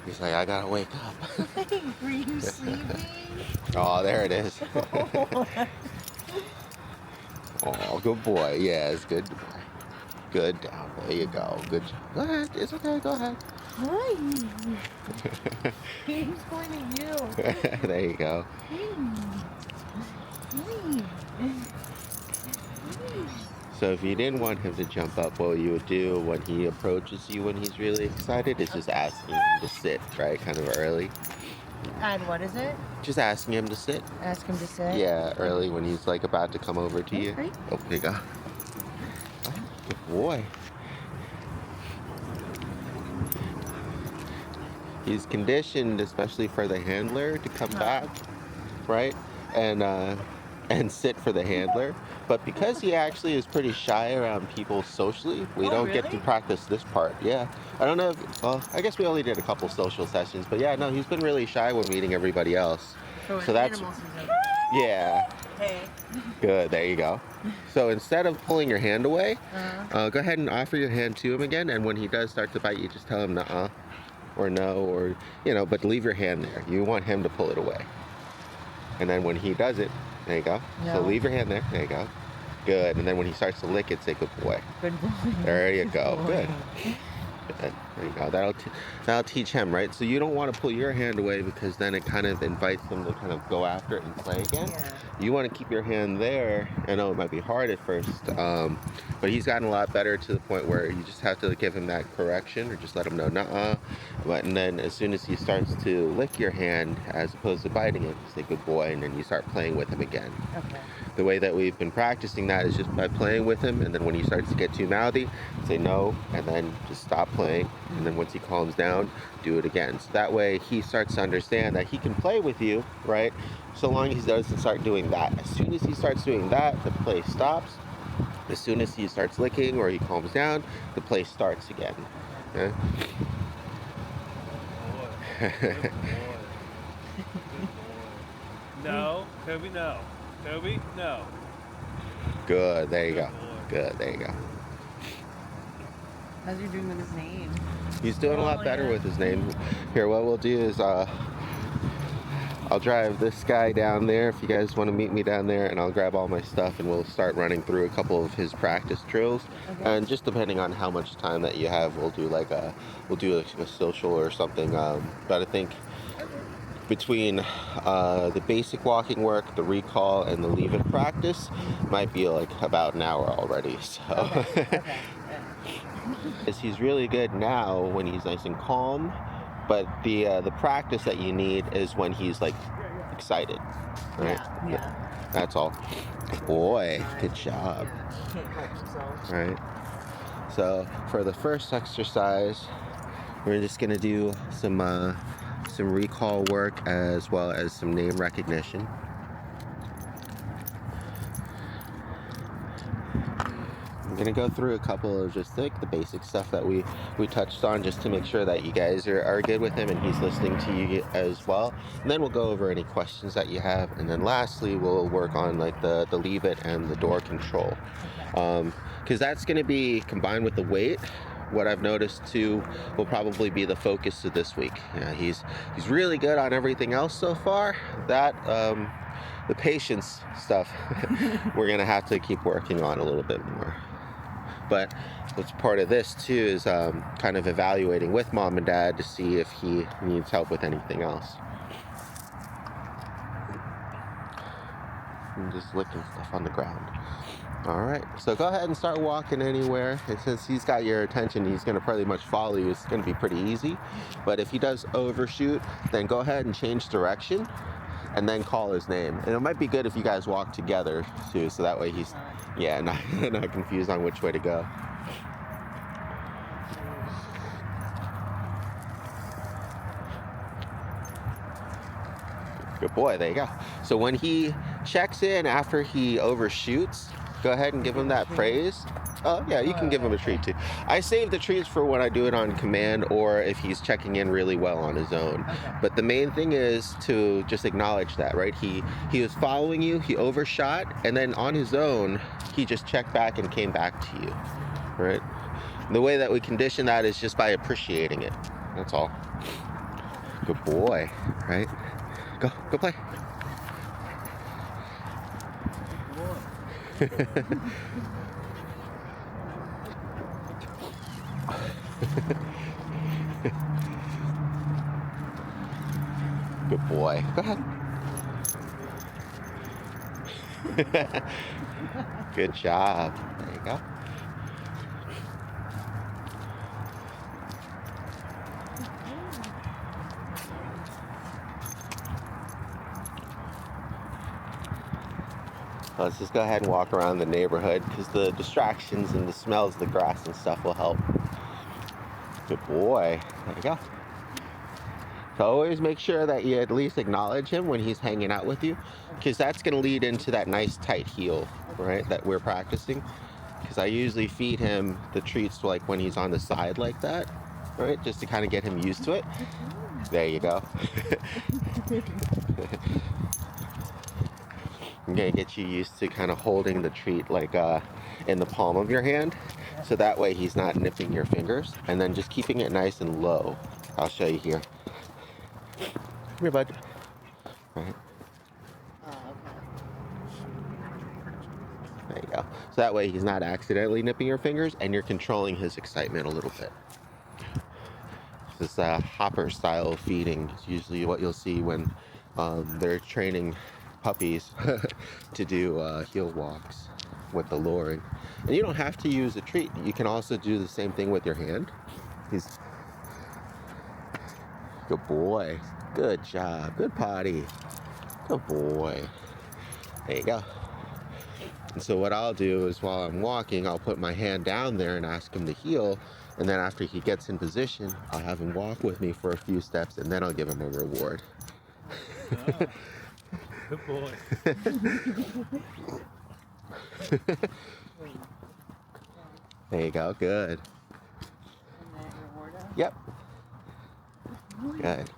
He's like, I gotta wake up. Were you sleeping? Oh, there it is. Oh, good boy. Yes, good boy. Good down. There you go. Good job. Go ahead. It's okay. Go ahead. Hi. He's pointing at you. There you go. So if you didn't want him to jump up, what you would do when he approaches you when he's really excited is just asking him to sit, right? Kind of early. And what is it? Just asking him to sit. Ask him to sit? Yeah, early when he's like about to come over to you. Right. Oh, there you go. Oh, good boy. He's conditioned, especially for the handler, to come back, right? And sit for the handler. But because he actually is pretty shy around people socially, we don't get to practice this part. Yeah. I don't know if, well, I guess we only did a couple social sessions, but yeah, no, he's been really shy when meeting everybody else. So that's, yeah. Hey. Good, there you go. So instead of pulling your hand away, go ahead and offer your hand to him again, and when he does start to bite, you just tell him nuh-uh, or no, or, you know, but leave your hand there. You want him to pull it away. And then when he does it, there you go. No. So leave your hand there. There you go. Good. And then when he starts to lick it, say good boy. Good boy. There you go. Good. Good. There you go. That'll teach him, right? So you don't want to pull your hand away because then it kind of invites him to kind of go after it and play again. Yeah. You want to keep your hand there. I know it might be hard at first, but he's gotten a lot better to the point where you just have to give him that correction or just let him know, nuh-uh. And then as soon as he starts to lick your hand, as opposed to biting it, say good boy, and then you start playing with him again. Okay. The way that we've been practicing that is just by playing with him, and then when he starts to get too mouthy, say no, and then just stop playing. And then once he calms down, do it again. So that way he starts to understand that he can play with you, right? So long as he doesn't start doing that. As soon as he starts doing that, the play stops. As soon as he starts licking or he calms down, the play starts again. Okay? Good boy. No, Kobi, no. Kobi, no. Good, there you go. Good, there you go. How's he doing with his name? He's doing a lot better with his name. Here, what we'll do is I'll drive this guy down there if you guys want to meet me down there, and I'll grab all my stuff and we'll start running through a couple of his practice drills. Okay. And just depending on how much time that you have, we'll do like a social or something. But I think between the basic walking work, the recall, and the leave it practice might be like about an hour already. So. Okay. He's really good now when he's nice and calm, but the practice that you need is when he's like excited, right? Yeah. That's all. Good boy, good job. Right. So for the first exercise, we're just gonna do some recall work as well as some name recognition. I'm gonna go through a couple of just like the basic stuff that we touched on, just to make sure that you guys are good with him and he's listening to you as well. And then we'll go over any questions that you have, and then lastly we'll work on like the leave it and the door control, because that's gonna be combined with the weight. What I've noticed too will probably be the focus of this week. Yeah, he's really good on everything else so far. That the patience stuff we're gonna have to keep working on a little bit more. But what's part of this too is kind of evaluating with mom and dad to see if he needs help with anything else. I'm just licking stuff on the ground. All right, so go ahead and start walking anywhere. And since he's got your attention, he's gonna pretty much follow you. It's gonna be pretty easy. But if he does overshoot, then go ahead and change direction and then call his name. And it might be good if you guys walk together too, so that way he's, yeah, not confused on which way to go. Good boy, there you go. So when he checks in after he overshoots, go ahead and give him that praise. Oh, yeah, you can give him a treat too. I save the treats for when I do it on command or if he's checking in really well on his own. Okay. But the main thing is to just acknowledge that, right? He was following you, he overshot, and then on his own, he just checked back and came back to you, right? The way that we condition that is just by appreciating it. That's all. Good boy, right? Go play. Good boy. Go ahead. Good job. There you go. Let's just go ahead and walk around the neighborhood because the distractions and the smells of the grass and stuff will help. Good boy. There you go. So always make sure that you at least acknowledge him when he's hanging out with you, because that's going to lead into that nice tight heel, right, that we're practicing. Because I usually feed him the treats like when he's on the side like that, right, just to kind of get him used to it. There you go. I'm going to get you used to kind of holding the treat like in the palm of your hand, so that way he's not nipping your fingers, and then just keeping it nice and low. I'll show you here. Come here, bud. Right. There you go. So that way he's not accidentally nipping your fingers, and you're controlling his excitement a little bit. This hopper style feeding is usually what you'll see when they're training puppies to do heel walks with the luring. And you don't have to use a treat. You can also do the same thing with your hand. He's good boy. Good job. Good potty. Good boy. There you go. And so what I'll do is while I'm walking, I'll put my hand down there and ask him to heel. And then after he gets in position, I'll have him walk with me for a few steps, and then I'll give him a reward. Oh, good boy. There you go. Good. Yep. Good.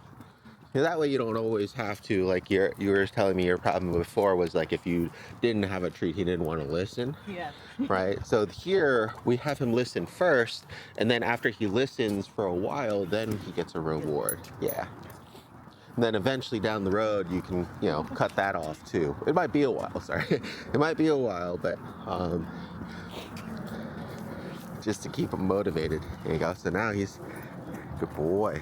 Yeah, that way you don't always have to, like you were telling me your problem before was like if you didn't have a treat, he didn't want to listen. Yeah. Right? So here we have him listen first, and then after he listens for a while, then he gets a reward. Yeah. And then eventually down the road, you can, cut that off too. It might be a while, sorry. It might be a while, but just to keep him motivated. There you go. So now he's a good boy.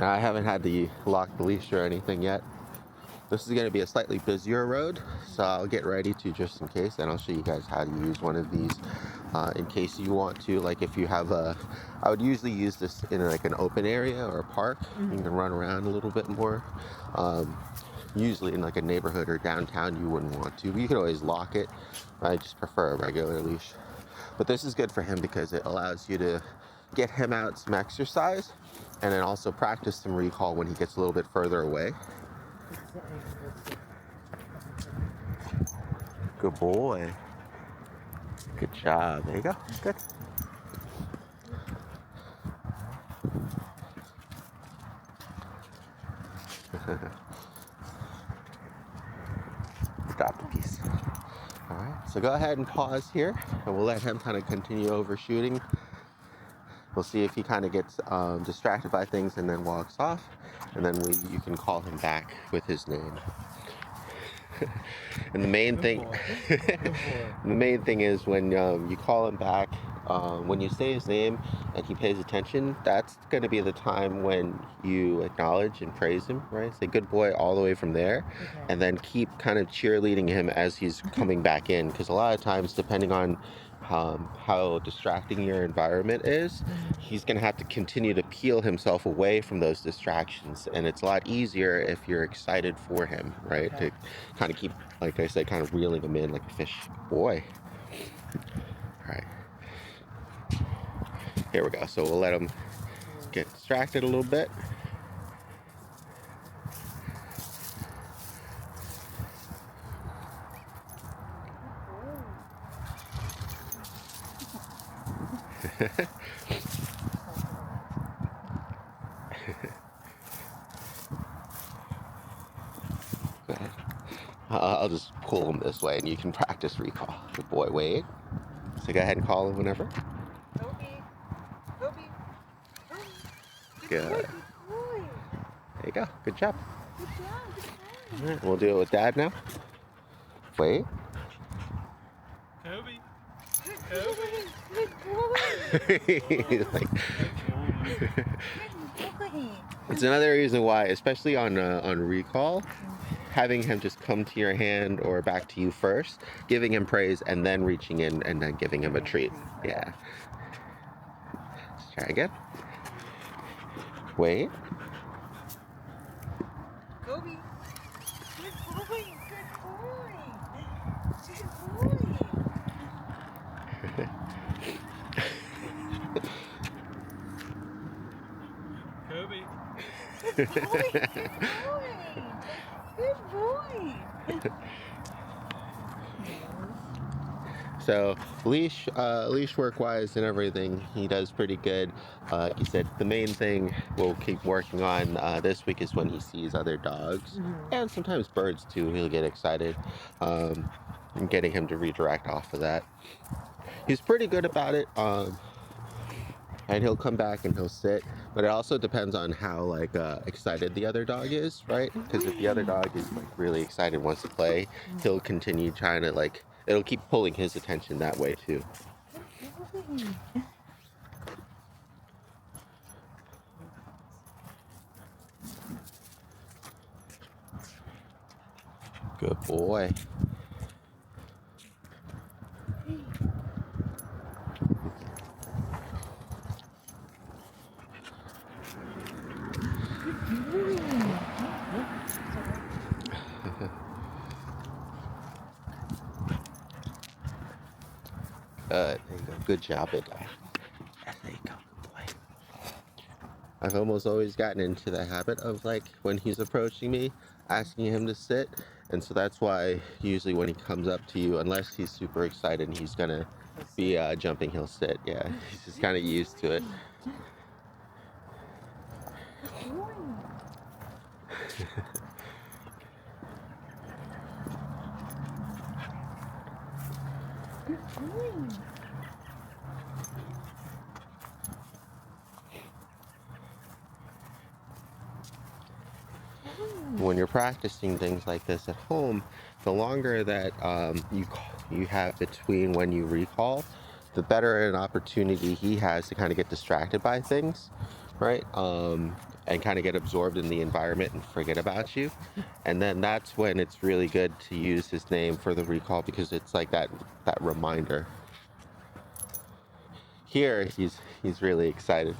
I haven't had to lock the leash or anything yet. This is going to be a slightly busier road, so I'll get ready to just in case, and I'll show you guys how to use one of these in case you want to. Like if you have I would usually use this in like an open area or a park. Mm-hmm. You can run around a little bit more. Usually in like a neighborhood or downtown you wouldn't want to, but you can always lock it. I just prefer a regular leash. But this is good for him because it allows you to get him out some exercise, and then also practice some recall when he gets a little bit further away. Good boy. Good job. There you go. Good. Drop the piece. All right. So go ahead and pause here, and we'll let him kind of continue overshooting. We'll see if he kind of gets distracted by things and then walks off, and then you can call him back with his name. And the main thing is when you call him back, when you say his name and he pays attention, that's going to be the time when you acknowledge and praise him, right? Say good boy all the way from there, okay. And then keep kind of cheerleading him as he's coming back in, because a lot of times, depending on how distracting your environment is, he's going to have to continue to peel himself away from those distractions, and it's a lot easier if you're excited for him, right? Okay. To kind of keep, like I said, kind of reeling him in like a fish. Boy. All right. Here we go. So we'll let him get distracted a little bit. I'll just pull him this way and you can practice recall. Good boy, wait. So go ahead and call him whenever. Kobi. Kobi. Kobi. Good. Good boy. There you go. Good job. Good job. Good boy. All right, we'll do it with Dad now. Wait. Kobi. Good boy. He's like, Good boy. it's another reason why, especially on recall, having him just come to your hand or back to you first, giving him praise, and then reaching in and then giving him a treat. Yeah. Let's try again. Wait. Kobi. Good boy. Good boy. Good boy. Kobi. Good boy. Good boy. Good boy. So leash work wise and everything, he does pretty good. He said the main thing we'll keep working on this week is when he sees other dogs and sometimes birds too. He'll get excited, and getting him to redirect off of that. He's pretty good about it, and he'll come back and he'll sit. But it also depends on how like excited the other dog is, right? Because if the other dog is like really excited, wants to play, he'll continue trying to like. It'll keep pulling his attention that way too. Good boy. There you go. Good job, big guy. There you go, good boy. I've almost always gotten into the habit of like when he's approaching me, asking him to sit, and so that's why usually when he comes up to you, unless he's super excited and he's gonna be jumping, he'll sit. Yeah, he's just kind of used to it. When you're practicing things like this at home, the longer that you have between when you recall, the better an opportunity he has to kind of get distracted by things, right? And kind of get absorbed in the environment and forget about you. And then that's when it's really good to use his name for the recall because it's like that reminder. Here, he's really excited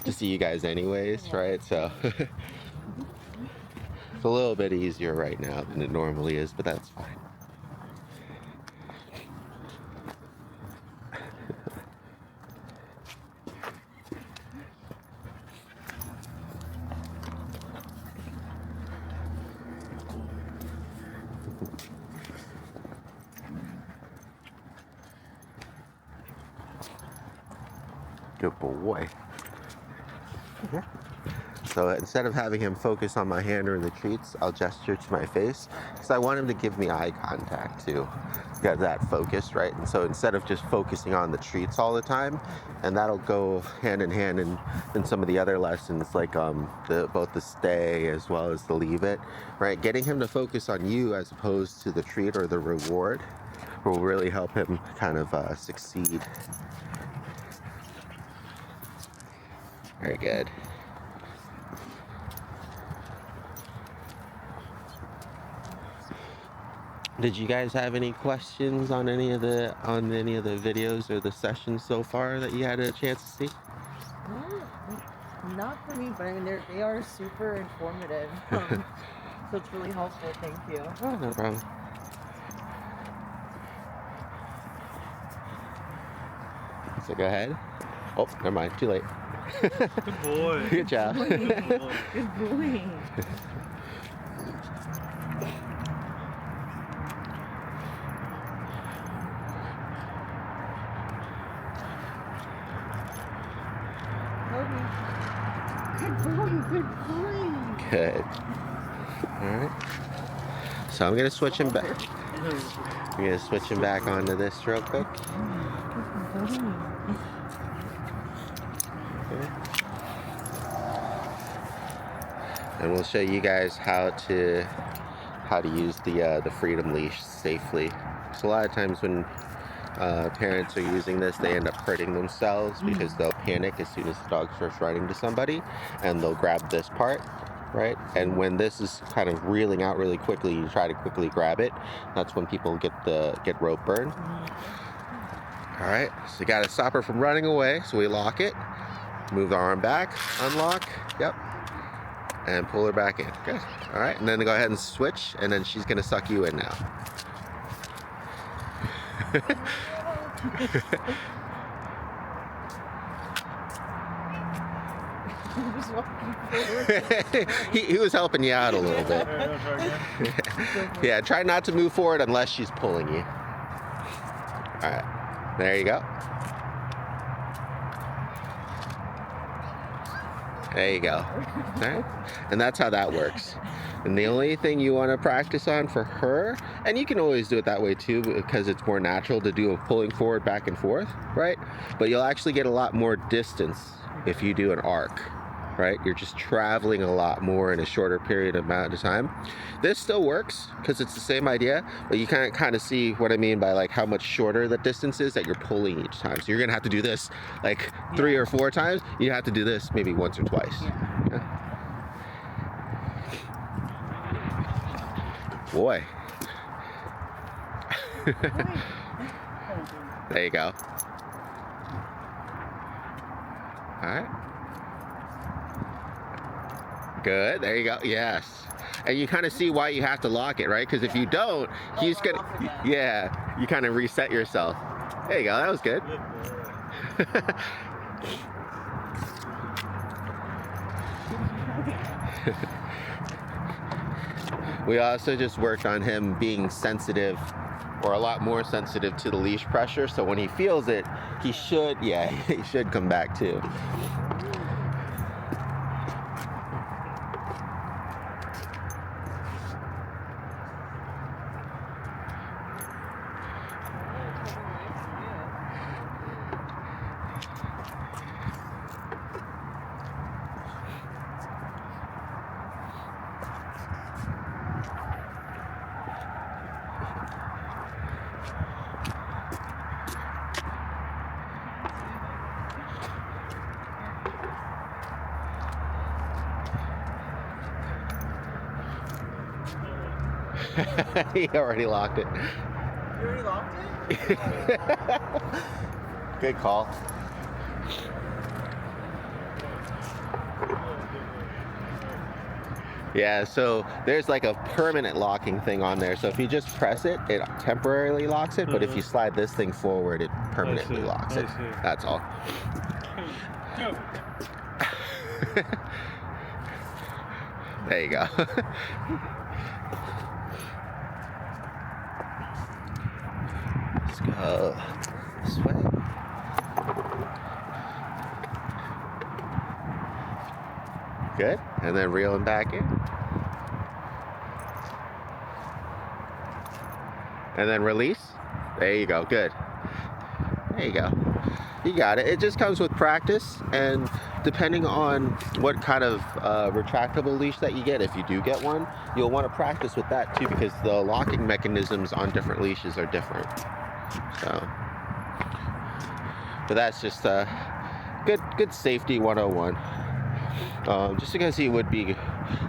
to see you guys anyways, right? So it's a little bit easier right now than it normally is, but that's fine. Good boy. So instead of having him focus on my hand or the treats, I'll gesture to my face because I want him to give me eye contact too. Get that focus, right? And so instead of just focusing on the treats all the time, and that'll go hand in hand in some of the other lessons, like both the stay as well as the leave it, right? Getting him to focus on you as opposed to the treat or the reward will really help him kind of succeed. Very good. Did you guys have any questions on any of the videos or the sessions so far that you had a chance to see? Not for me, but I mean they are super informative. So it's really helpful. Thank you. Oh, no problem. So go ahead. Oh, never mind. Too late. Good boy. Good job. Good boy. Good boy. Good. All right. So I'm gonna switch him back. I'm gonna switch him back onto this real quick. Okay. And we'll show you guys how to use the freedom leash safely. So a lot of times when parents are using this, they end up hurting themselves because they'll panic as soon as the dog starts running to somebody, and they'll grab this part, right? And when this is kind of reeling out really quickly, you try to quickly grab it. That's when people get rope burn. All right, so you got to stop her from running away. So we lock it, move the arm back, unlock, yep, and pull her back in. Good. All right, and then go ahead and switch, and then she's gonna suck you in now. he was helping you out a little bit. Yeah, try not to move forward unless she's pulling you. All right, there you go. There you go. All right. And that's how that works. And the only thing you want to practice on for her, and you can always do it that way too, because it's more natural to do a pulling forward, back and forth, right? But you'll actually get a lot more distance if you do an arc, right? You're just traveling a lot more in a shorter period amount of time. This still works because it's the same idea, but you can't kind of see what I mean by like how much shorter the distance is that you're pulling each time. So you're gonna have to do this like 3 or 4 times. You have to do this maybe once or twice. Yeah. Boy. There you go. All right. Good. There you go. Yes. And you kind of see why you have to lock it, right? Because if you don't, he's gonna. Yeah. You kind of reset yourself. There you go. That was good. We also just worked on him being sensitive, or a lot more sensitive to the leash pressure. So when he feels it, he should, yeah, he should come back too. He already locked it. You already locked it? Good call. Yeah, so there's like a permanent locking thing on there. So if you just press it, it temporarily locks it. But if you slide this thing forward, it permanently locks it. That's all. There you go. Let's go this way. Good. And then reeling back in. And then release. There you go. Good. There you go. You got it. It just comes with practice, and depending on what kind of retractable leash that you get, if you do get one, you'll want to practice with that too, because the locking mechanisms on different leashes are different. So, but that's just good safety 101. Just because he would be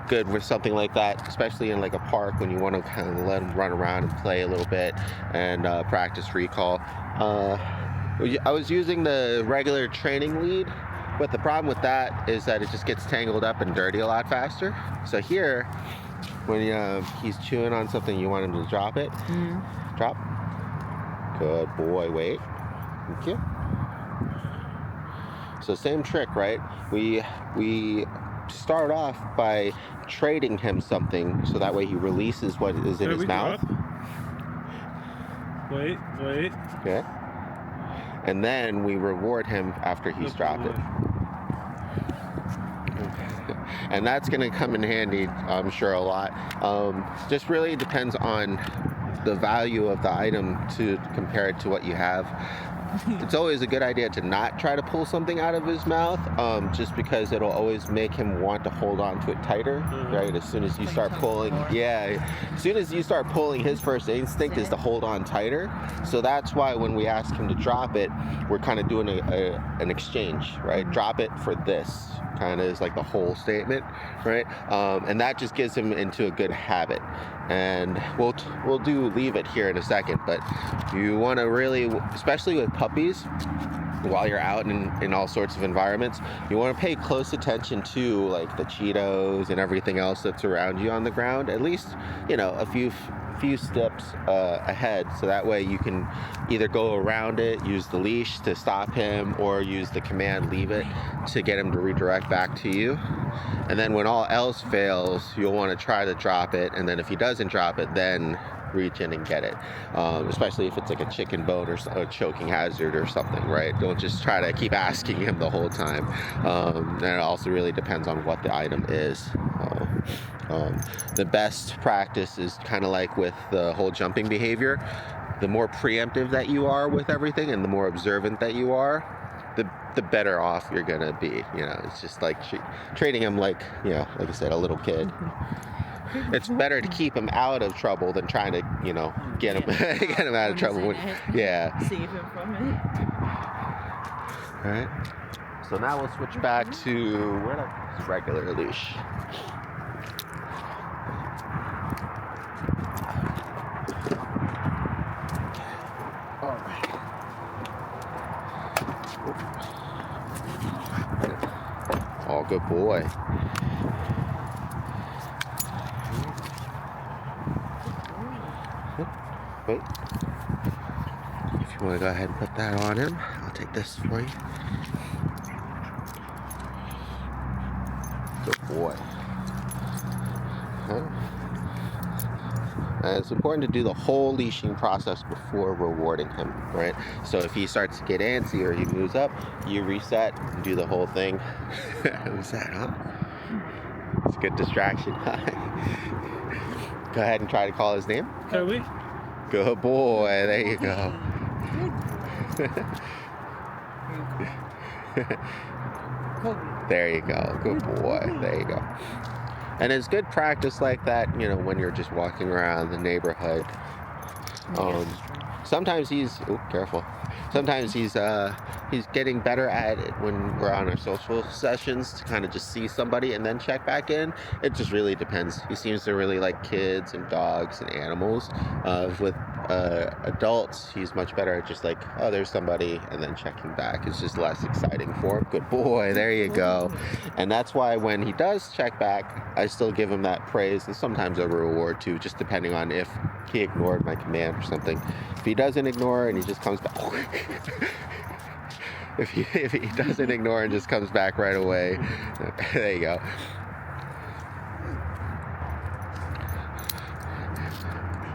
good with something like that, especially in like a park when you want to kind of let him run around and play a little bit and practice recall. I was using the regular training lead, but the problem with that is that it just gets tangled up and dirty a lot faster. So here, when he's chewing on something, you want him to drop it. Drop. Good boy. Wait. Thank you. So same trick, right? We start off by trading him something, so that way he releases what is in his mouth. Wait. Okay. And then we reward him after he's dropped it. and that's going to come in handy, I'm sure, a lot. Just really depends on the value of the item to compare it to what you have. It's always a good idea to not try to pull something out of his mouth, just because it'll always make him want to hold on to it tighter, right? As soon as you start pulling, as soon as you start pulling, his first instinct is to hold on tighter. So that's why when we ask him to drop it, we're kind of doing an exchange, right? Drop it for this, kind of is like the whole statement, right? And that just gets him into a good habit. And we'll do leave it here in a second, but you want to really, especially with puppies, while you're out in all sorts of environments, you want to pay close attention to like the Cheetos and everything else that's around you on the ground, at least, you know, a few steps ahead, so that way you can either go around it, use the leash to stop him, or use the command leave it to get him to redirect back to you. And then when all else fails, you'll want to try to drop it, and then if he doesn't drop it, then reach in and get it, especially if it's like a chicken bone or a choking hazard or something, right? Don't just try to keep asking him the whole time. And it also really depends on what the item is. The best practice is kind of like with the whole jumping behavior. The more preemptive that you are with everything and the more observant that you are, the better off you're gonna be. You know, it's just like treating him like, you know, like I said, a little kid. It's better to keep him out of trouble than trying to, you know, get him get him out of trouble. Save him from it. All right. So now we'll switch back to regular leash. All right. Oh, good boy. Wait. If you want to go ahead and put that on him, I'll take this for you. Good boy. It's important to do the whole leashing process before rewarding him, right? So if he starts to get antsy or he moves up, you reset and do the whole thing. Who's that, huh? It's a good distraction. Go ahead and try to call his name. Kobi. Good boy. There you go. There you go. Good boy. There you go. And it's good practice like that, you know, when you're just walking around the neighborhood. Sometimes careful. Sometimes he's getting better at it when we're on our social sessions to kind of just see somebody and then check back in. It just really depends. He seems to really like kids and dogs and animals. With adults, he's much better at just like, oh, there's somebody, and then checking back. It's just less exciting for him. Good boy, there you go. And that's why when he does check back, I still give him that praise and sometimes a reward too, just depending on if he ignored my command or something. If he doesn't ignore and he just comes back, if he doesn't ignore and just comes back right away, there you go.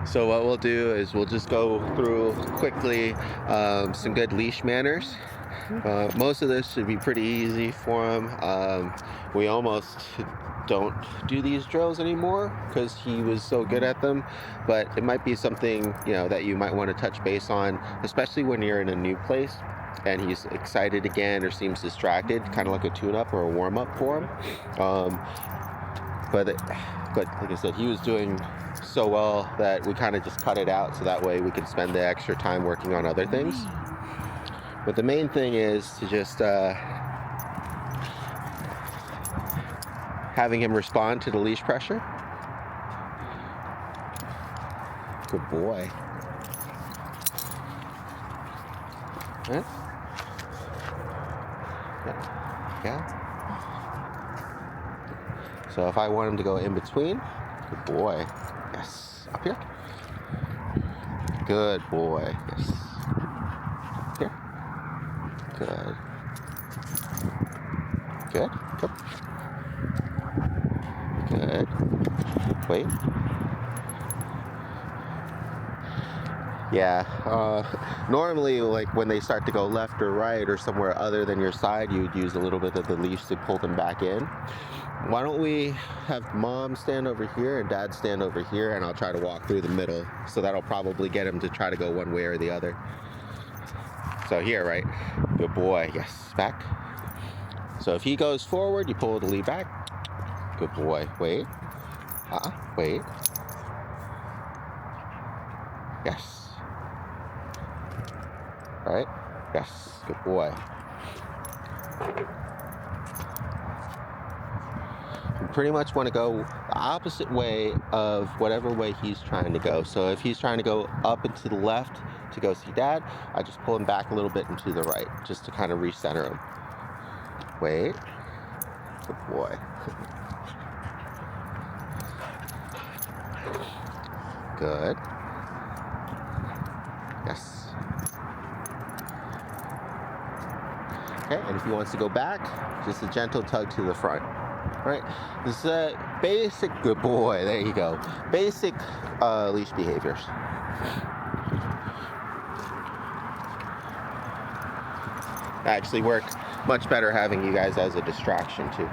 So what we'll do is we'll just go through quickly some good leash manners. Most of this should be pretty easy for him. We almost don't do these drills anymore because he was so good at them, but it might be something, you know, that you might want to touch base on, especially when you're in a new place and he's excited again or seems distracted, kind of like a tune-up or a warm-up for him. But like I said, he was doing so well that we kind of just cut it out so that way we can spend the extra time working on other things. But the main thing is to just having him respond to the leash pressure. Good boy. Huh? Yeah. So if I want him to go in between, good boy. Yes. Up here. Good boy. Yes. Here. Good. Good. Come. Good. Wait. Yeah. Normally, like when they start to go left or right or somewhere other than your side, you would use a little bit of the leash to pull them back in. why don't we have mom stand over here and dad stand over here, and I'll try to walk through the middle. So that'll probably get him to try to go one way or the other. So here, right? Good boy. Yes, back. So if he goes forward, you pull the lead back. Good boy. Wait. Wait. Yes. Right? Yes. Good boy. You pretty much want to go the opposite way of whatever way he's trying to go. So if he's trying to go up and to the left to go see dad, I just pull him back a little bit and to the right, just to kind of recenter him. Wait. Good boy. Good. Yes. Okay, and if he wants to go back, just a gentle tug to the front. Right? This is a basic, good boy, there you go. Basic leash behaviors. Actually work much better having you guys as a distraction too.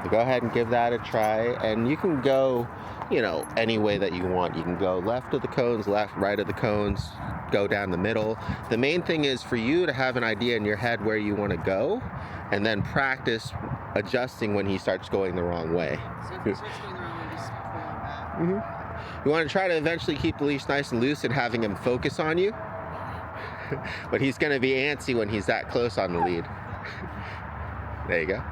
So go ahead and give that a try, and you can go, you know, any way that you want. You can go left of the cones, left, right of the cones, go down the middle. The main thing is for you to have an idea in your head where you want to go, and then practice adjusting when he starts going the wrong way. So if he starts going the wrong way, just pull him back. Mm-hmm. You want to try to eventually keep the leash nice and loose and having him focus on you. But he's going to be antsy when he's that close on the lead. There you go.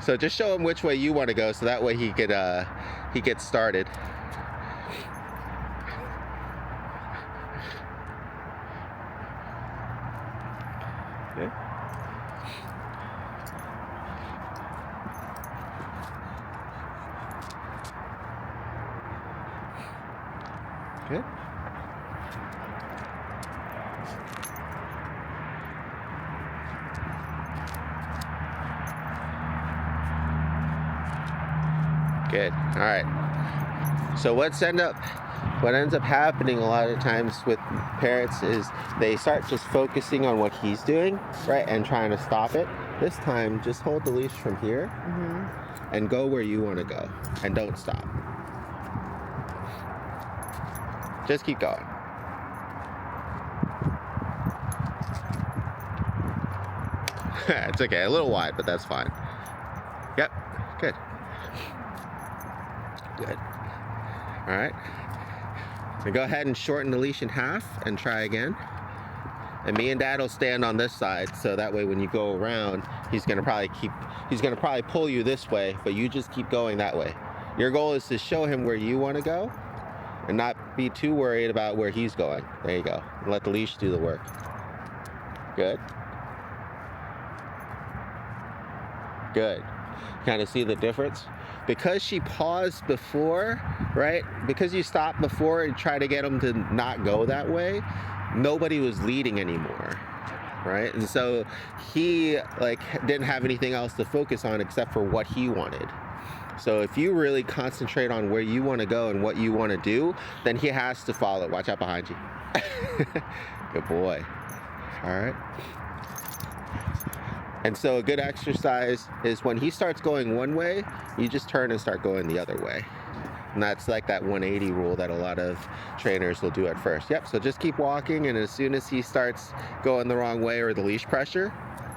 So just show him which way you want to go, so that way he gets started. Okay. Okay. Good. All right. So what ends up happening a lot of times with parents is they start just focusing on what he's doing, right, and trying to stop it. This time, just hold the leash from here and go where you want to go, and don't stop. Just keep going. It's okay, a little wide, but that's fine. Yep, good. Good. All right. Now go ahead and shorten the leash in half and try again. And me and dad will stand on this side, so that way when you go around, he's gonna probably pull you this way, but you just keep going that way. Your goal is to show him where you want to go and not be too worried about where he's going. There you go. And let the leash do the work. Good. Good. Kind of see the difference? Because she paused before, right? Because you stopped before and tried to get him to not go that way, nobody was leading anymore, right? And so he didn't have anything else to focus on except for what he wanted. So if you really concentrate on where you want to go and what you want to do, then he has to follow. Watch out behind you. Good boy. All right. And so a good exercise is when he starts going one way, you just turn and start going the other way. And that's like that 180 rule that a lot of trainers will do at first. Yep, so just keep walking, and as soon as he starts going the wrong way or the leash pressure,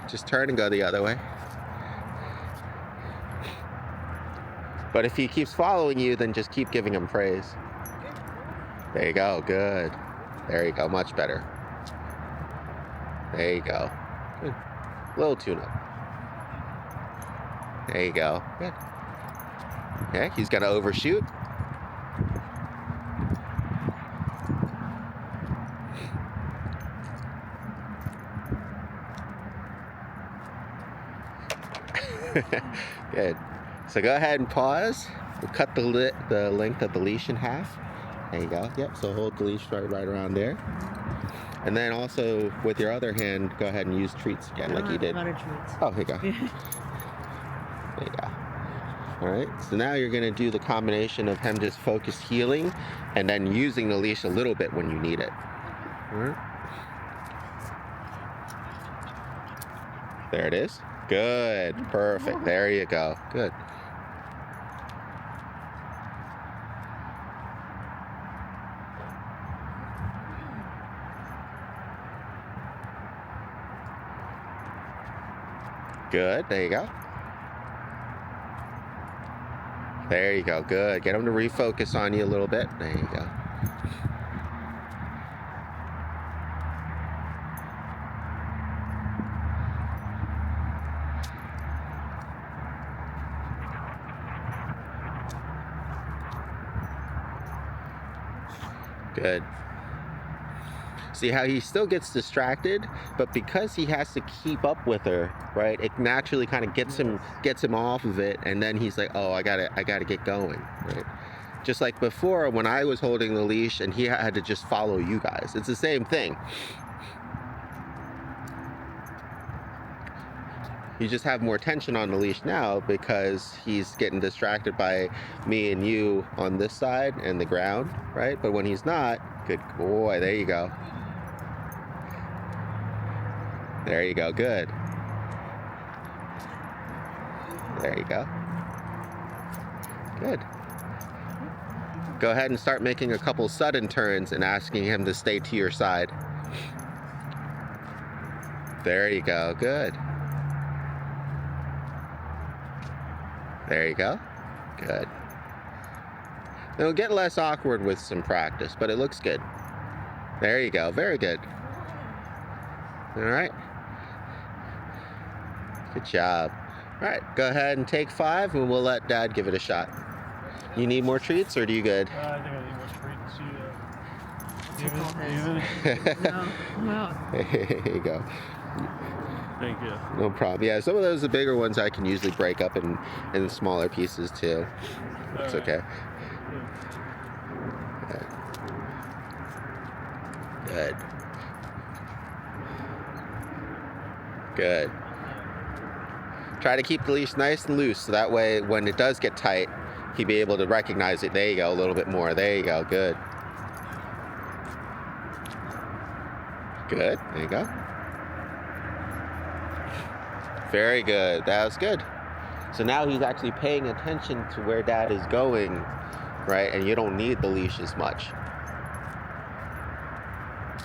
just turn and go the other way. But if he keeps following you, then just keep giving him praise. There you go, good. There you go, much better. There you go. Good. Little tune-up. There you go. Good. Okay, he's gonna overshoot. Good. So go ahead and pause. We'll cut the length of the leash in half. There you go. Yep, so hold the leash right around there. And then also with your other hand, go ahead and use treats again, like you did. Oh, here you go. There you go. All right. So now you're going to do the combination of him just focused healing and then using the leash a little bit when you need it. All right. There it is. Good. Perfect. There you go. Good. Good. There you go. There you go. Good. Get him to refocus on you a little bit. There you go. Good. See how he still gets distracted, but because he has to keep up with her, right? It naturally kind of gets him off of it, and then he's like, "Oh, I gotta get going," right? Just like before when I was holding the leash and he had to just follow you guys. It's the same thing. You just have more tension on the leash now because he's getting distracted by me and you on this side and the ground, right? But when he's not, good boy, there you go. There you go, good. There you go. Good. Go ahead and start making a couple sudden turns and asking him to stay to your side. There you go, good. There you go. Good. It'll get less awkward with some practice, but it looks good. There you go. Very good. All right. Good job. All right. Go ahead and take 5, and we'll let Dad give it a shot. You need more treats, or are you good? I think I need more treats. No. There you go. Thank you. No problem. Yeah, some of those, the bigger ones, I can usually break up in smaller pieces too. It's okay. Good. Good. Try to keep the leash nice and loose so that way when it does get tight, he'll be able to recognize it. There you go, a little bit more. There you go. Good. Good. There you go. Very good. That was good. So now he's actually paying attention to where Dad is going, right? And you don't need the leash as much.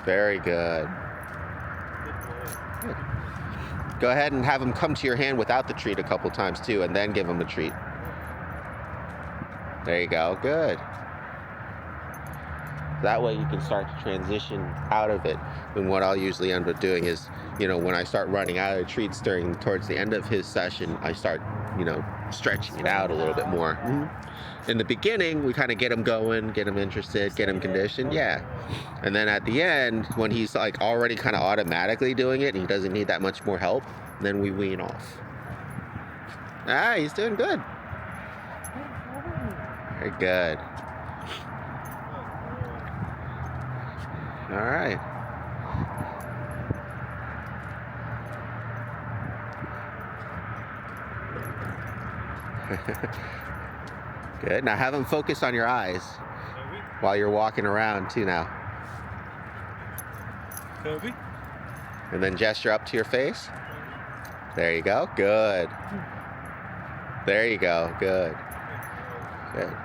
Very good. Good. Go ahead and have him come to your hand without the treat a couple times too, and then give him a treat. There you go. Good. That way you can start to transition out of it. And what I'll usually end up doing is, when I start running out of treats towards the end of his session, I start, stretching it out a little bit more. In the beginning, we kind of get him going, get him interested, get him conditioned, yeah. And then at the end, when he's like already kind of automatically doing it and he doesn't need that much more help, then we wean off. Ah, he's doing good. Very good. All right. Good. Now have him focus on your eyes while you're walking around too now. Kobi? And then gesture up to your face. There you go. Good. There you go. Good. Good.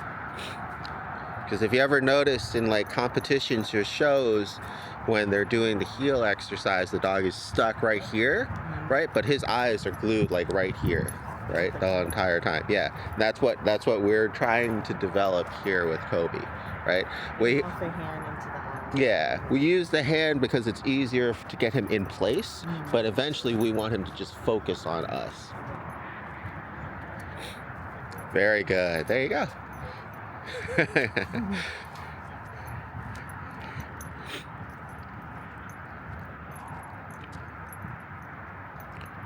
Because if you ever notice in like competitions or shows when they're doing the heel exercise, the dog is stuck right here, right? But his eyes are glued like right here, right? The entire time. Yeah. That's what we're trying to develop here with Kobi, right? Yeah, we use the hand because it's easier to get him in place, but eventually we want him to just focus on us. Very good. There you go.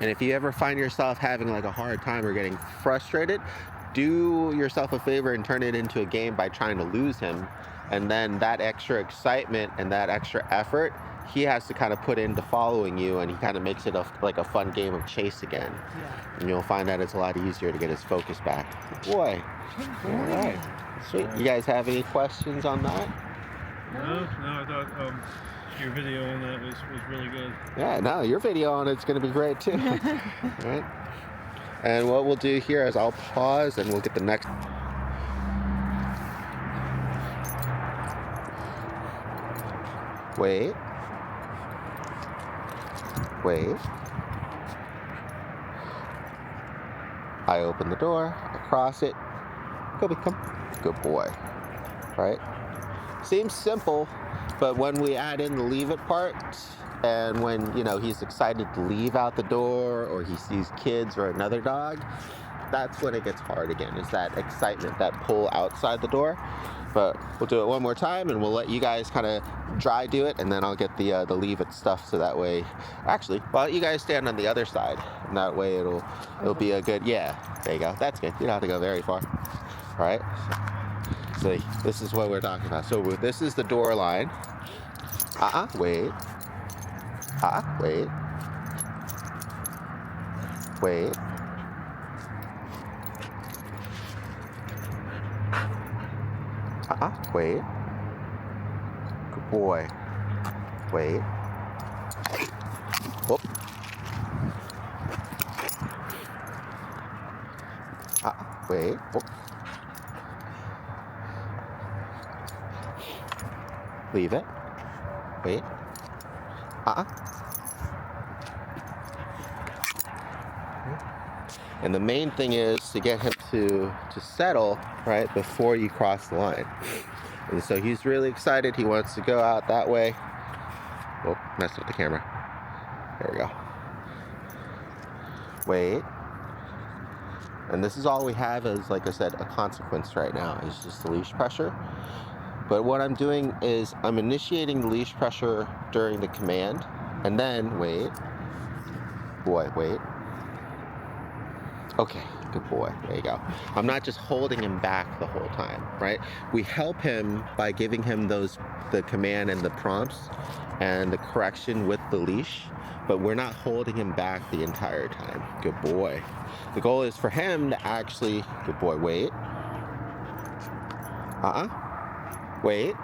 And if you ever find yourself having like a hard time or getting frustrated, do yourself a favor and turn it into a game by trying to lose him. And then that extra excitement and that extra effort, he has to kind of put into following you, and he kind of makes it like a fun game of chase again. Yeah. And you'll find that it's a lot easier to get his focus back. Good boy. All right. Sweet. You guys have any questions on that? No, I thought Your video on that was really good. Yeah, no, your video on it's going to be great too. Right? And what we'll do here is I'll pause and we'll get the next. Wait. Wait. I open the door, I cross it. Kobi, come. Good boy. Right? Seems simple, but when we add in the leave it part, and when, you know, he's excited to leave out the door or he sees kids or another dog, that's when it gets hard again, is that excitement, that pull outside the door. But we'll do it one more time and we'll let you guys kind of dry do it, and then I'll get the leave it stuff, so that way, actually, well, you guys stand on the other side, and that way it'll be a good, yeah, there you go, that's good. You don't have to go very far. All right, so this is what we're talking about. So this is the door line. Wait. Wait. Wait. Wait. Good boy. Wait. Whoop. Wait. Whoop. Leave it. Wait. And the main thing is to get him to settle, right, before you cross the line. And so he's really excited. He wants to go out that way. Oh, messed up the camera. There we go. Wait. And this is all we have is, like I said, a consequence right now. It's just the leash pressure. But what I'm doing is I'm initiating the leash pressure during the command. And then, wait. Boy, wait. Okay, good boy. There you go. I'm not just holding him back the whole time, right? We help him by giving him the command and the prompts and the correction with the leash, but we're not holding him back the entire time. Good boy. The goal is for him to actually, good boy, wait. Wait.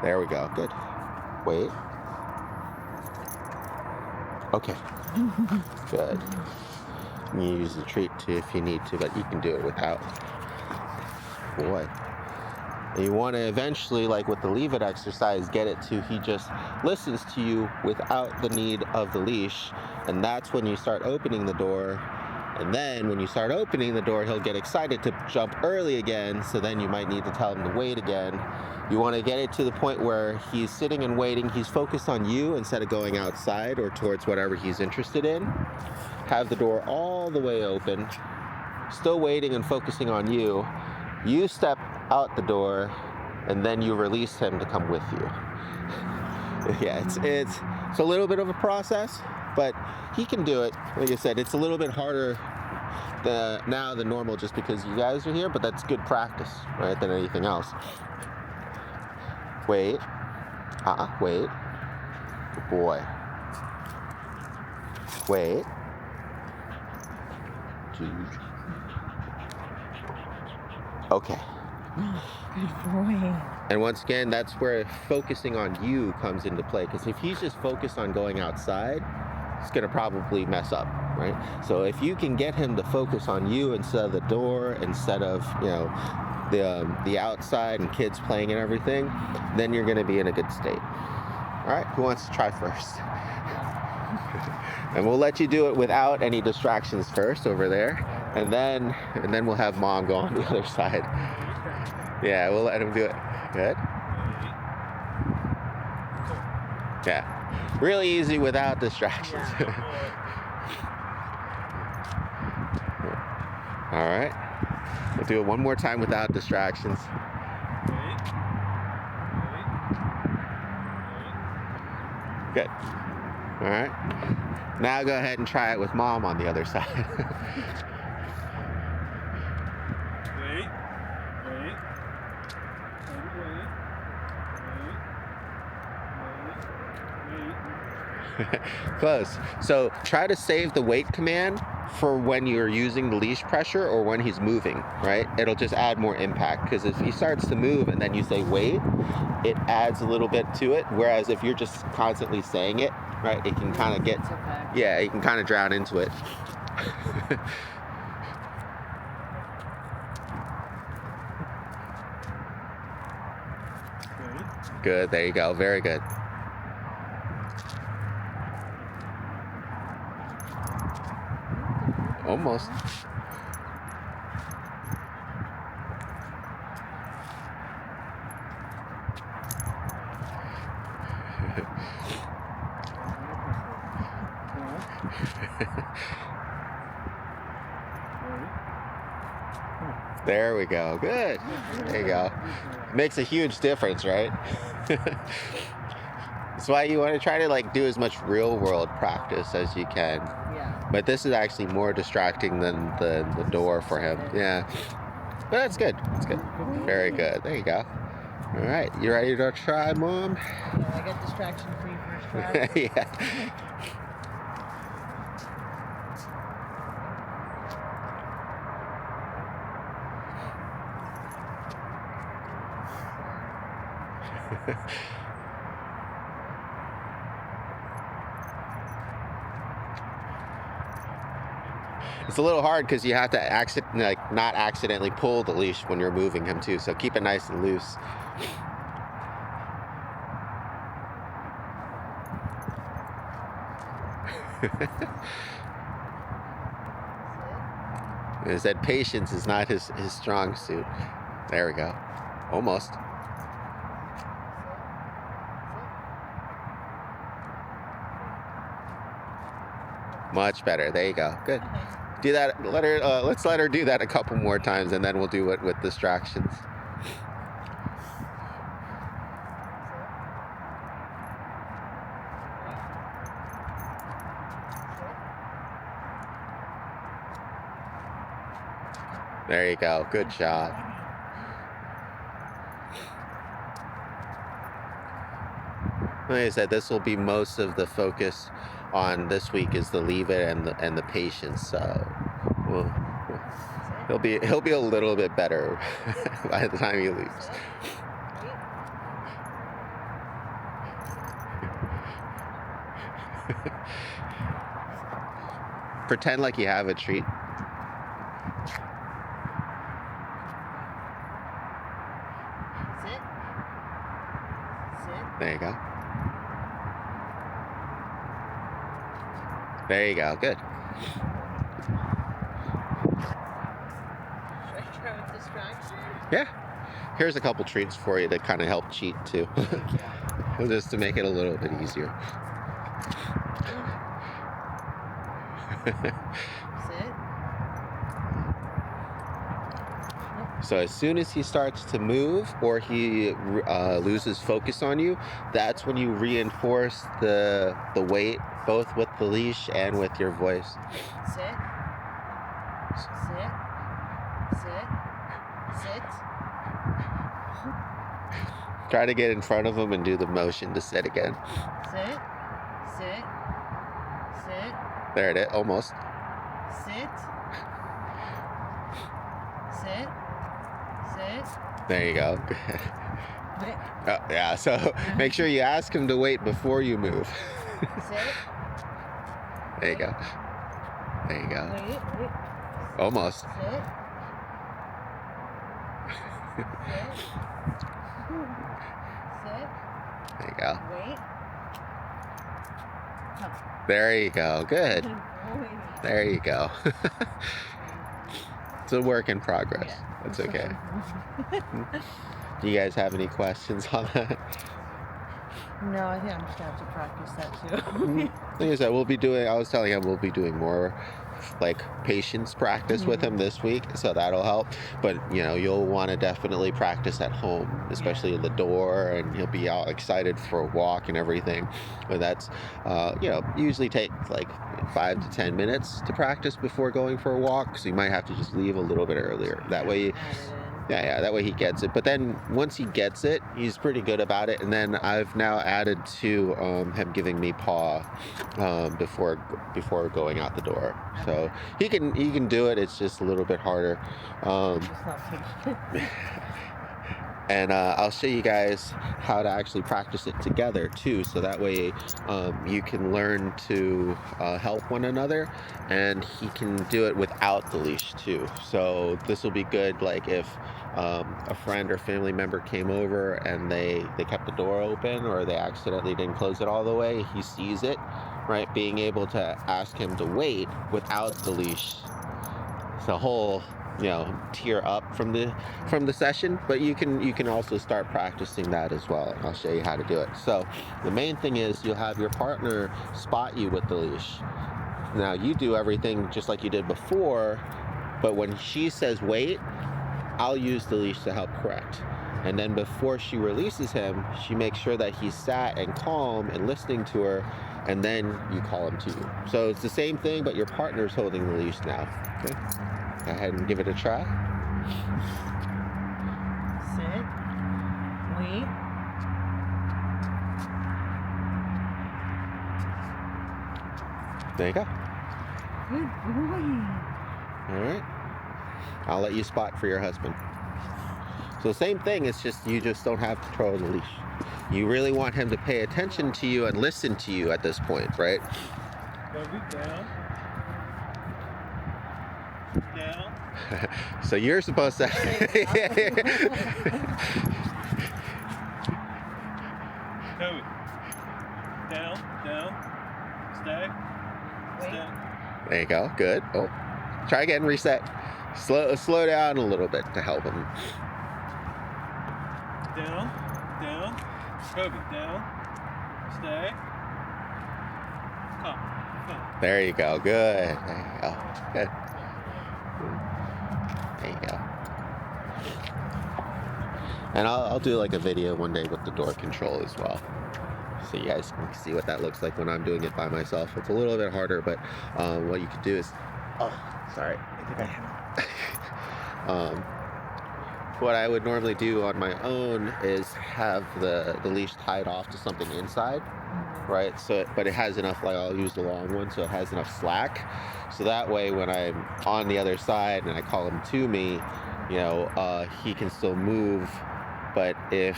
There we go. Good. Wait. Okay. Good. You can use the treat too if you need to, but you can do it without. Boy. And you want to eventually, like with the leave it exercise, get it to he just listens to you without the need of the leash. And that's when you start opening the door. And then when you start opening the door, he'll get excited to jump early again. So then you might need to tell him to wait again. You want to get it to the point where he's sitting and waiting. He's focused on you instead of going outside or towards whatever he's interested in. Have the door all the way open, still waiting and focusing on you. You step out the door, and then you release him to come with you. Yeah, it's a little bit of a process, but he can do it. Like I said, it's a little bit harder now than normal just because you guys are here, but that's good practice, right, than anything else. Wait. Wait. Good boy. Wait. Okay. Good boy. And once again, that's where focusing on you comes into play. Because if he's just focused on going outside, it's going to probably mess up, right? So if you can get him to focus on you instead of the door, instead of, you know, the outside and kids playing and everything, then you're going to be in a good state. All right, who wants to try first? And we'll let you do it without any distractions first over there, and then we'll have Mom go on the other side. Yeah, we'll let him do it. Good. Yeah, really easy without distractions. All right, we'll do it one more time without distractions. Good. All right. Now go ahead and try it with Mom on the other side. Close. So try to save the wait command for when you're using the leash pressure or when he's moving, right? It'll just add more impact, because if he starts to move and then you say wait, it adds a little bit to it. Whereas if you're just constantly saying it, right, it can kind of get, It's okay. yeah, you can kind of drown into it. Good, there you go, very good. Almost. There we go. Good. There you go. Makes a huge difference, right? That's why you want to try to like do as much real world practice as you can. Yeah. But this is actually more distracting than the door for him. Yeah. But that's good. That's good. Very good. There you go. All right. You ready to try, Mom? Yeah, I got distraction free first try. Yeah. It's a little hard because you have to not accidentally pull the leash when you're moving him too. So keep it nice and loose. He said patience is not his strong suit. There we go. Almost. Much better. There you go. Good. Do that. Let's let her do that a couple more times, and then we'll do it with distractions. There you go. Good job. Like I said, this will be most of the focus on this week is the leave it and the patience. So he'll be a little bit better by the time he leaves. Pretend like you have a treat. Sit. Sit. There you go. There you go. Good. Should I try with distraction? Yeah. Here's a couple treats for you to kind of help cheat too. Just to make it a little bit easier. Sit. So as soon as he starts to move or he loses focus on you, that's when you reinforce the weight, both with the leash and with your voice. Sit. Sit. Sit. Sit. Try to get in front of him and do the motion to sit again. Sit. Sit. Sit. There it is, almost. Sit. Sit. Sit. There you go. Wait. Oh, yeah, so make sure you ask him to wait before you move. Sit. There you go. There you go. Wait. Wait. Almost. Sit. Sit. Sit. There you go. Wait. Come. There you go. Good. Wait. There you go. It's a work in progress. Yeah. That's okay. Do you guys have any questions on that? No, I think I'm just gonna have to practice that too. Like I said, I was telling him we'll be doing more like patience practice with him this week, so that'll help. But you'll want to definitely practice at home, especially in the door, and he'll be all excited for a walk and everything. But that's usually take like 5 to 10 minutes to practice before going for a walk, so you might have to just leave a little bit earlier. That way Yeah, that way he gets it. But then once he gets it, he's pretty good about it. And then I've now added to him giving me paw before going out the door. So he can do it. It's just a little bit harder. Just not patient. And I'll show you guys how to actually practice it together too, so that way you can learn to help one another, and he can do it without the leash too. So this will be good, like if a friend or family member came over and they kept the door open, or they accidentally didn't close it all the way, he sees it, right? Being able to ask him to wait without the leash. It's a whole tier up from the session, but you can also start practicing that as well, and I'll show you how to do it. So the main thing is you'll have your partner spot you with the leash. Now you do everything just like you did before, but when she says wait, I'll use the leash to help correct. And then before she releases him, she makes sure that he's sat and calm and listening to her, and then you call him to you. So it's the same thing, but your partner's holding the leash now. Okay? Go ahead and give it a try. Sit. Wait. There you go. Good boy. All right. I'll let you spot for your husband. So same thing, it's just you just don't have control of the leash. You really want him to pay attention to you and listen to you at this point, right? Kobe, down. Down. So you're supposed to Kobe. Down. Stay. Stay. There you go. Good. Oh, try again. Reset. Slow down a little bit to help him. Down. Kobe, down. Stay. Come. There you go. Good. There you go. Good. There you go. And I'll do like a video one day with the door control as well, so you guys can see what that looks like when I'm doing it by myself. It's a little bit harder, but what you could do is, sorry, I think I have what I would normally do on my own is have the leash tied off to something inside, right? So, but it has enough, like I'll use the long one, so it has enough slack. So that way when I'm on the other side and I call him to me, he can still move. But if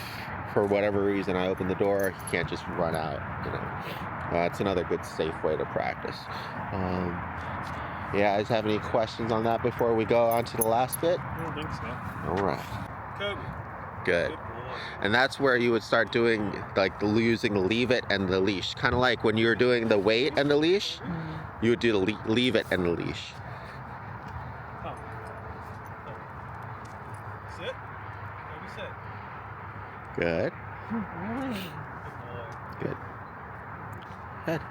for whatever reason I open the door, he can't just run out, It's another good safe way to practice. You guys have any questions on that before we go on to the last bit? I don't think so. All right. Kobe. Good. Good boy. And that's where you would start doing using the leave it and the leash. Kind of like when you were doing the wait and the leash, you would do the leave it and the leash. Come. Sit. Kobe, sit. Good. Good boy. Good boy. Good. Good.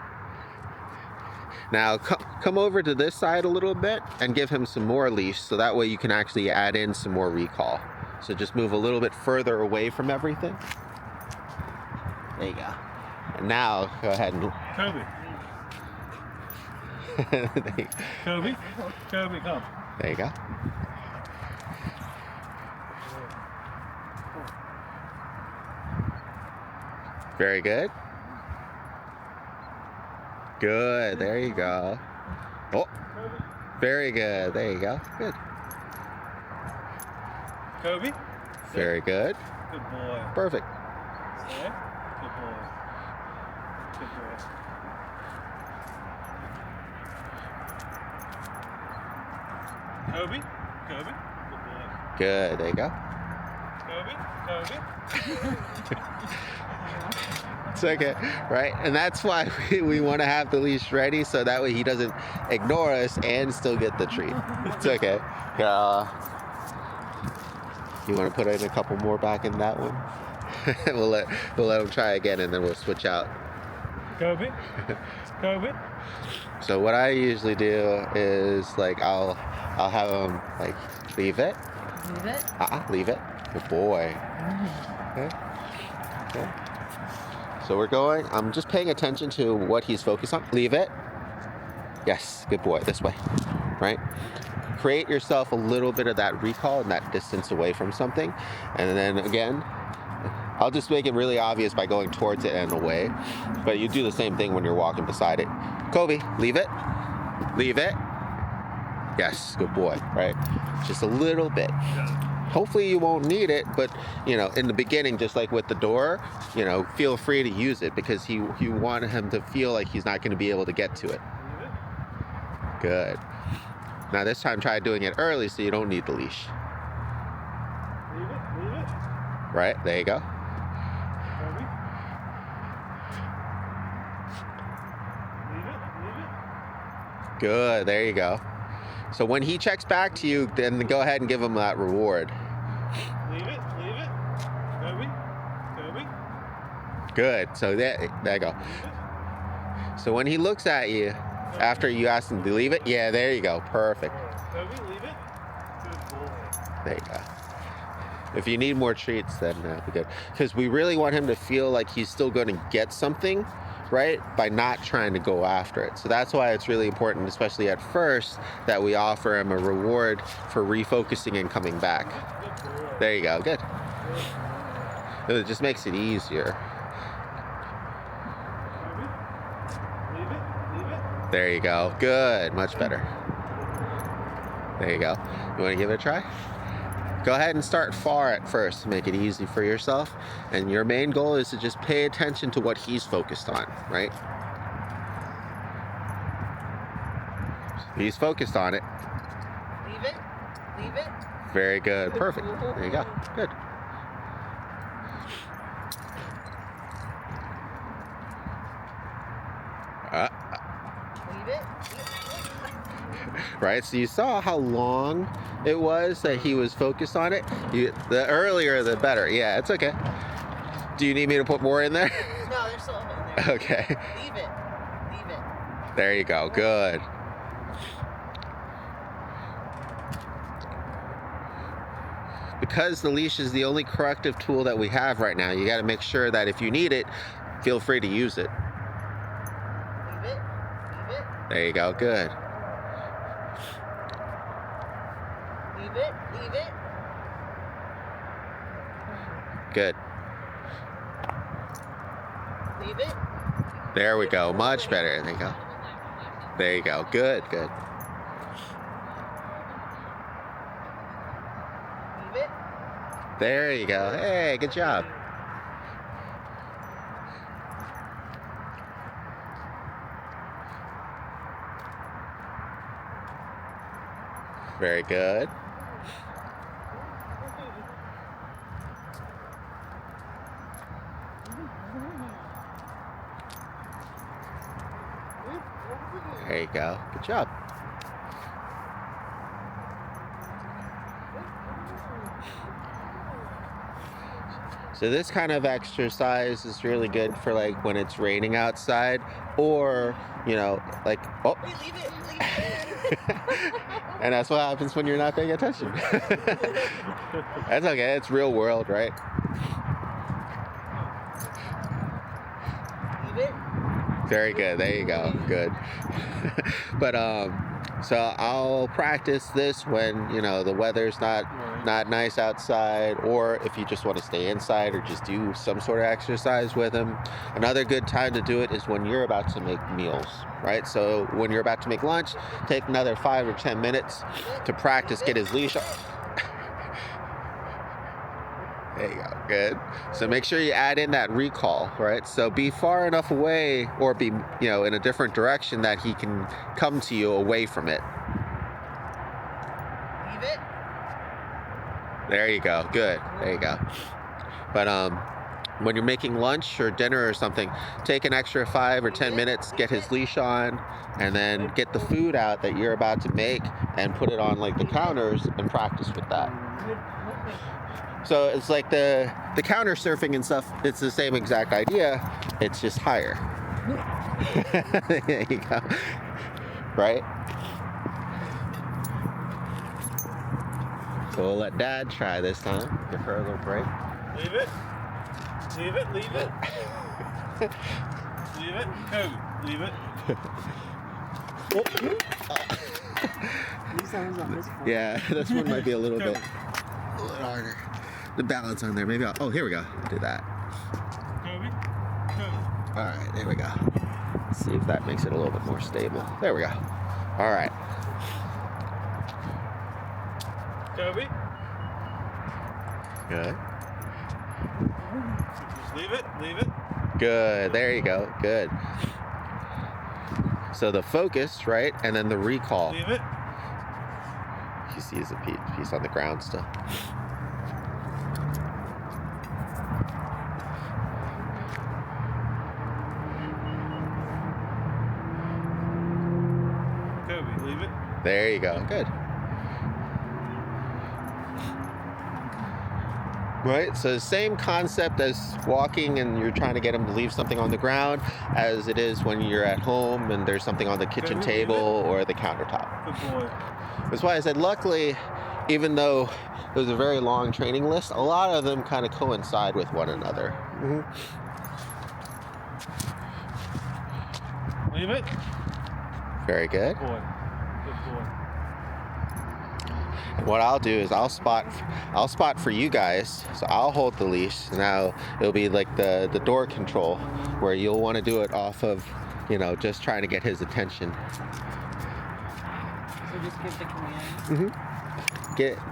Now come over to this side a little bit and give him some more leash, so that way you can actually add in some more recall. So just move a little bit further away from everything. There you go. And now go ahead and Kobe. Kobe. Kobe, come. there you go. Very good. Good. There you go. Oh, very good. There you go. Good. Kobe. Very good. Good boy. Perfect. Stay. Good boy. Good boy. Kobe. Kobe. Good boy. Good. There you go. Kobe. Kobe. It's okay, right? And that's why we want to have the leash ready, so that way he doesn't ignore us and still get the treat. It's okay. You want to put in a couple more back in that one? we'll let him try again, and then we'll switch out. Kobe. Kobe. So what I usually do is I'll have him leave it. Leave it. Leave it. Good boy. Okay. Okay. So we're going. I'm just paying attention to what he's focused on. Leave it. Yes. Good boy. This way. Right. create yourself a little bit of that recall and that distance away from something. And then again, I'll just make it really obvious by going towards it and away. But you do the same thing when you're walking beside it. Kobe, leave it. Leave it. Yes, good boy, right? Just a little bit. Hopefully you won't need it, but you know, in the beginning, just like with the door, you know, feel free to use it because you want him to feel like he's not going to be able to get to it. Good. Now this time try doing it early so you don't need the leash. Leave it. Right, there you go. Kobe. Leave it. Good, there you go. So when he checks back to you, then go ahead and give him that reward. Leave it. Kobe. Good, so there you go. So when he looks at you, after you ask him to leave it, yeah, there you go, perfect. Kobe, leave it. Good boy. There you go. If you need more treats, then that'll be good. Because we really want him to feel like he's still going to get something, right? By not trying to go after it. So that's why it's really important, especially at first, that we offer him a reward for refocusing and coming back. There you go, good. It just makes it easier. Leave it. There you go, good, much better. There you go. You want to give it a try? Go ahead and start far at first to make it easy for yourself. And your main goal is to just pay attention to what he's focused on, right? He's focused on it. Leave it. Leave it. Very good. Perfect. There you go. Good. Leave it. Right? So you saw how long it was that he was focused on it. The earlier, the better. Yeah, it's okay. Do you need me to put more in there? No, there's still in there. Okay. Leave it. Leave it. There you go. Good. Because the leash is the only corrective tool that we have right now, you got to make sure that if you need it, feel free to use it. Leave it. Leave it. There you go. Good. Leave it. Leave it. Good. Leave it. There we go. Much better. There you go. There you go. Good. Good. Leave it. There you go. Hey, good job. Very good. There you go. Good job. So this kind of exercise is really good for like when it's raining outside or, you know, like, oh. Wait, leave it. Leave it. And that's what happens when you're not paying attention. That's okay. It's real world, right? Leave it. Very good. There you go. Good. But so I'll practice this when, you know, the weather's not nice outside, or if you just want to stay inside or just do some sort of exercise with him. Another good time to do it is when you're about to make meals, right? So when you're about to make lunch, take another 5 or 10 minutes to practice, get his leash off. There you go, good. So make sure you add in that recall, right? So be far enough away or be, you know, in a different direction that he can come to you away from it. Leave it. There you go, good, there you go. But when you're making lunch or dinner or something, take an extra 5 or 10 minutes, get his leash on, and then get the food out that you're about to make and put it on like the counters and practice with that. So it's like the counter surfing and stuff, it's the same exact idea, it's just higher. There you go. Right? So we'll let Dad try this time. Give her a little break. Leave it. Leave it. Leave it. Leave it. Kobe, leave it. At least I was on this one. Yeah, this one might be a little bit harder. The balance on there, maybe I'll, oh, here we go. Do that. Kobi. Kobi. All right, there we go. Let's see if that makes it a little bit more stable. There we go. All right. Kobi. Good. Just leave it. Leave it. Good. There you go. Good. So the focus, right, and then the recall. Leave it. You see, there's a piece on the ground still. Kobi, leave it. There you go. Good. Right, so same concept as walking and you're trying to get him to leave something on the ground as it is when you're at home and there's something on the kitchen table or the countertop. Good boy. That's why I said luckily, even though it was a very long training list, a lot of them kind of coincide with one another. Leave it. Very good. Good boy. Good boy. And what I'll do is I'll spot for you guys. So I'll hold the leash. Now it'll be like the door control where you'll want to do it off of, you know, just trying to get his attention. So just give the command.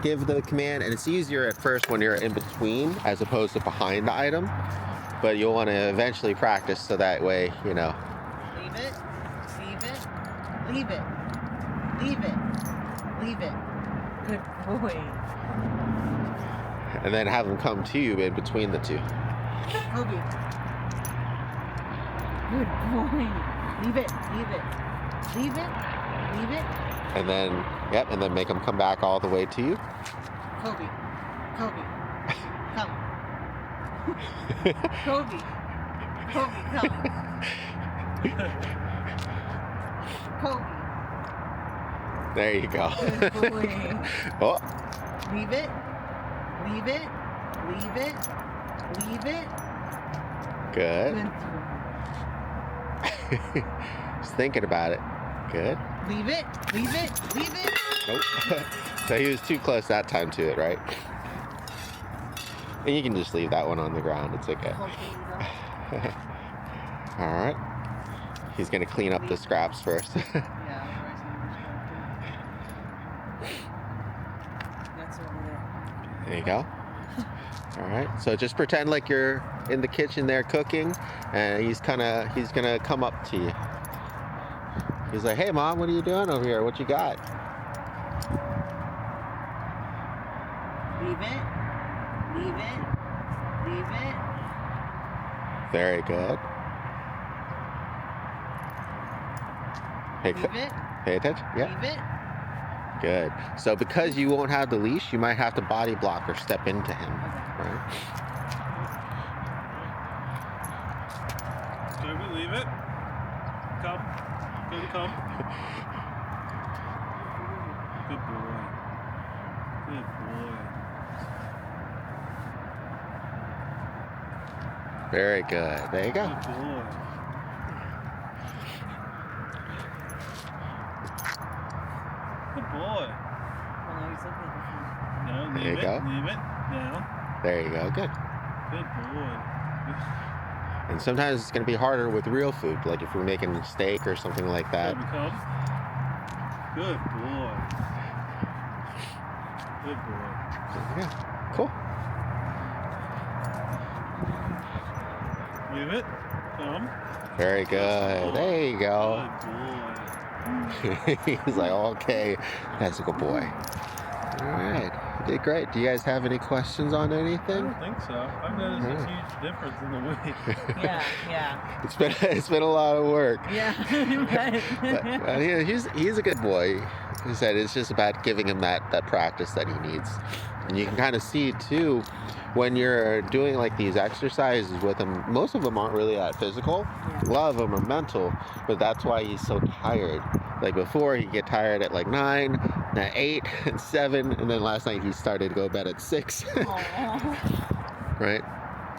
Give the command, and it's easier at first when you're in between as opposed to behind the item. But you'll want to eventually practice so that way, you know. Leave it. Leave it. Leave it. Leave it. Leave it. Good boy. And then have them come to you in between the two. Kobi. Good boy. Leave it. Leave it. Leave it. Leave it. And then, yep, and then make them come back all the way to you. Kobi. Kobi. Come. Kobi. Kobi, come. Kobi. There you go. Good boy. Oh, Leave it. Leave it. Leave it. Leave it. good. Good. Just thinking about it. Good. Leave it. Leave it. Leave it. Nope. So he was too close that time to it, right? And you can just leave that one on the ground. It's okay. All right. He's gonna clean up the scraps first. That's over there. There you go. All right. So just pretend like you're in the kitchen there cooking, and he's gonna come up to you. He's like, "Hey, Mom, what are you doing over here? What you got?" Leave it. Leave it. Leave it. Very good. Leave it. Pay attention. Yeah. Leave it. Good. So because you won't have the leash, you might have to body block or step into him. Right? Kobi, leave it. Come. Kobi, come. Good boy. Good boy. Very good. There you go. Good boy. Good boy. Well, now he's looking at the phone. No, There leave you it. go. Leave it. Now. There you go. Good. Good boy. And sometimes it's going to be harder with real food, like if we're making a steak or something like that. Kobi, come. Good boy. Good boy. Yeah. Cool. Leave it. Come. Very good. There you go. Good boy. He's like, okay, that's a good boy. All right. You did great. Do you guys have any questions on I anything? don't think so. I've noticed a huge difference in the weight. Yeah, yeah. It's been a lot of work. Yeah. But he's a good boy. He said it's just about giving him that practice that he needs. And you can kind of see too when you're doing like these exercises with him, most of them aren't really that physical. A lot of them are mental, but that's why he's so tired. Like before, he'd get tired at like 9, at 8, and 7, and then last night he started to go to bed at 6. Right?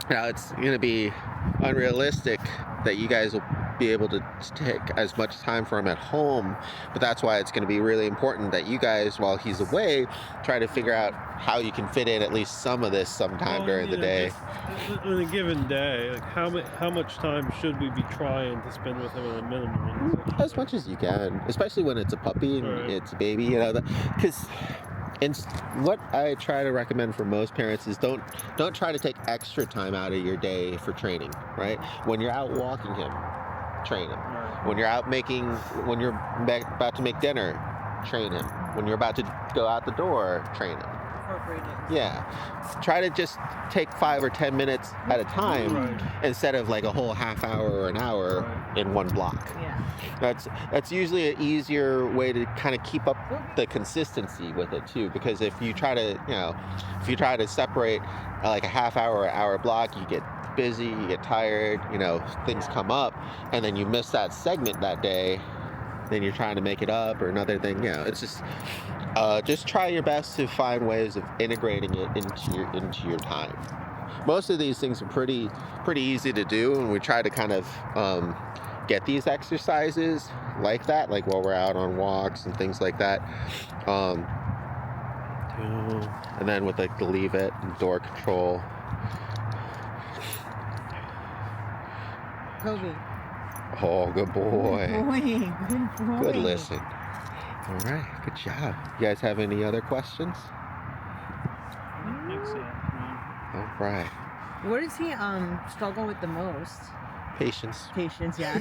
Now it's going to be unrealistic that you guys will be able to take as much time for him at home, but that's why it's going to be really important that you guys, while he's away, try to figure out how you can fit in at least some of this sometime during the day. Just on a given day, like how much time should we be trying to spend with him at a minimum? As much as you can, especially when it's a puppy and Right. it's a baby, you know, because what I try to recommend for most parents is don't try to take extra time out of your day for training, right? When you're out walking him, train him. Right. When you're about to make dinner, train him. When you're about to go out the door, train him. Incorporate it. Yeah. Try to just take 5 or 10 minutes at a time Right. instead of like a whole half hour or an hour Right. in one block. Yeah. That's usually an easier way to kind of keep up the consistency with it too, because if you try to separate like a half hour or hour block, you get busy, you get tired, things come up, and then you miss that segment that day, then you're trying to make it up or another thing. It's just try your best to find ways of integrating it into your time. Most of these things are pretty easy to do, and we try to kind of get these exercises like that, like while we're out on walks and things like that. And then with like the leave it and door control. Kobi. Oh, good boy. Good boy. Good boy. Good listen. All right, good job. You guys have any other questions? I don't think so. No. All right. What does he struggle with the most? Patience. Patience, yeah.